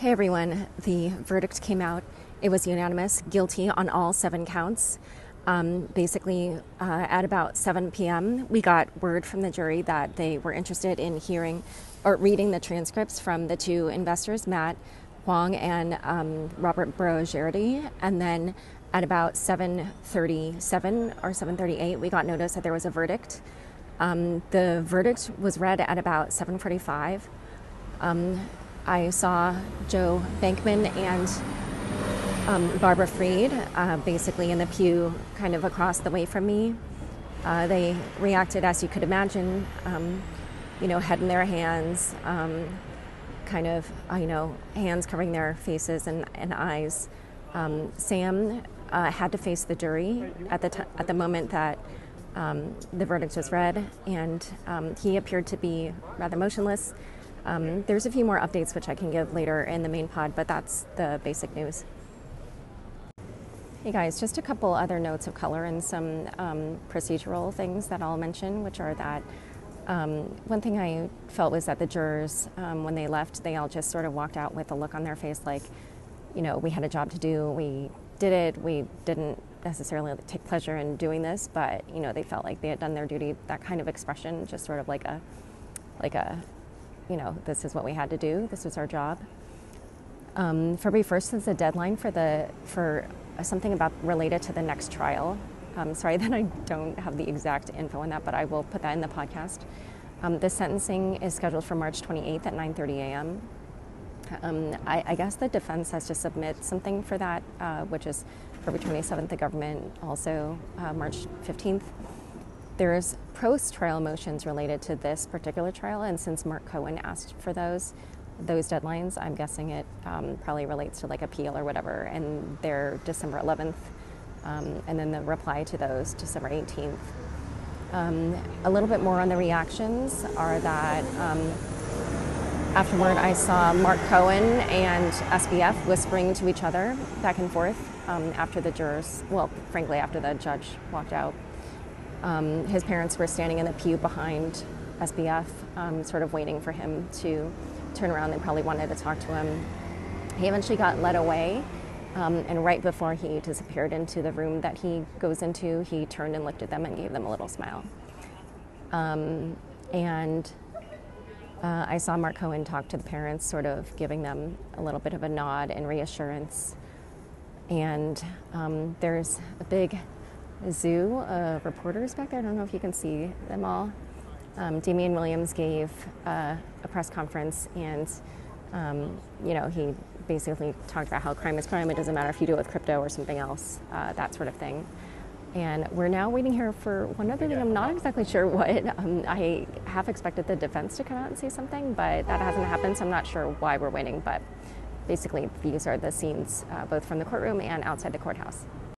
Hey everyone, the verdict came out. It was unanimous, guilty on all 7 counts. Basically, at about 7 p.m., we got word from the jury that they were interested in hearing or reading the transcripts from the 2 investors, Matt Huang and Robert Burrow-Gerety. And then at about 7:37 or 7:38, we got notice that there was a verdict. The verdict was read at about 7:45. I saw Joe Bankman and Barbara Freed basically in the pew kind of across the way from me. They reacted, as you could imagine, head in their hands, kind of, hands covering their faces and eyes. Sam had to face the jury at the moment that the verdict was read, and he appeared to be rather motionless. There's a few more updates which I can give later in the main pod, but that's the basic news. Hey guys, just a couple other notes of color and some procedural things that I'll mention, which are that one thing I felt was that the jurors, when they left, they all just sort of walked out with a look on their face like, we had a job to do, we did it, we didn't necessarily take pleasure in doing this, but, they felt like they had done their duty. That kind of expression, just sort of like a this is what we had to do, this was our job. February 1st is the deadline for something related to the next trial. Sorry that I don't have the exact info on that, but I will put that in the podcast. The sentencing is scheduled for March 28th at 9:30 a.m. I guess the defense has to submit something for that, which is February 27th, the government also March 15th. There's post-trial motions related to this particular trial, and since Mark Cohen asked for those deadlines, I'm guessing it probably relates to like appeal or whatever, and they're December 11th, and then the reply to those December 18th. A little bit more on the reactions are that afterward I saw Mark Cohen and SBF whispering to each other back and forth after the jurors, frankly, after the judge walked out. His parents were standing in the pew behind SBF, sort of waiting for him to turn around. They probably wanted to talk to him. He eventually got led away, and right before he disappeared into the room that he goes into, he turned and looked at them and gave them a little smile. I saw Mark Cohen talk to the parents, sort of giving them a little bit of a nod and reassurance. And there's a big zoo of reporters back there. I don't know if you can see them all. Damian Williams gave a press conference, and he basically talked about how crime is crime. It doesn't matter if you do it with crypto or something else, that sort of thing. And we're now waiting here for one other thing. I'm not exactly sure what. I half expected the defense to come out and say something, but that hasn't happened, so I'm not sure why we're waiting. But basically, these are the scenes both from the courtroom and outside the courthouse.